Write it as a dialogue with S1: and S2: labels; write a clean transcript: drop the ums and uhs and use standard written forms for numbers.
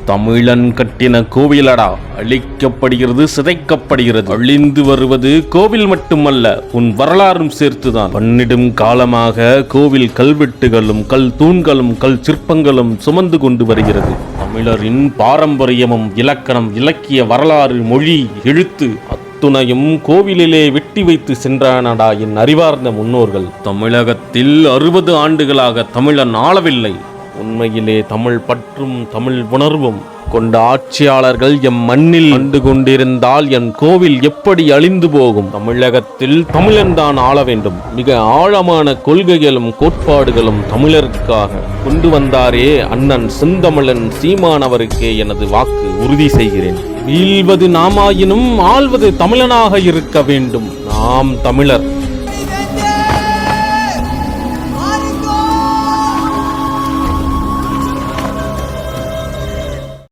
S1: தமிழன் கட்டின கோவிலடா, அழிக்கப்படுகிறது, சிதைக்கப்படுகிறது. அழிந்து வருவது கோவில் மட்டுமல்ல, உன் வரலாறும் சேர்த்துதான். பன்னிடும் காலமாக கோவில் கல்வெட்டுகளும் கல் தூண்களும் கல் சிற்பங்களும் சுமந்து கொண்டு வருகிறது. தமிழரின் பாரம்பரியமும் இலக்கணம், இலக்கிய, வரலாறு, மொழி, எழுத்து துணையும் கோவிலிலே வெட்டி வைத்து சென்றானடா என் அறிவார்ந்த முன்னோர்கள். தமிழகத்தில் 60 ஆண்டுகளாக தமிழன் ஆளவில்லை. உண்மையிலே தமிழ் பற்றும் தமிழ் உணர்வும் கொண்ட ஆட்சியாளர்கள் எம் மண்ணில் கண்டு கொண்டிருந்தால் என் கோவில் எப்படி அழிந்து போகும்? தமிழகத்தில் தமிழன் தான் ஆள வேண்டும். மிக ஆழமான கொள்கைகளும் கோட்பாடுகளும் தமிழருக்காக கொண்டு வந்தாரே அண்ணன் செந்தமிழன் சீமானவருக்கே எனது வாக்கு உறுதி செய்கிறேன். வீழ்வது நாமாயினும் ஆள்வது தமிழனாக இருக்க வேண்டும். நாம் தமிழர்.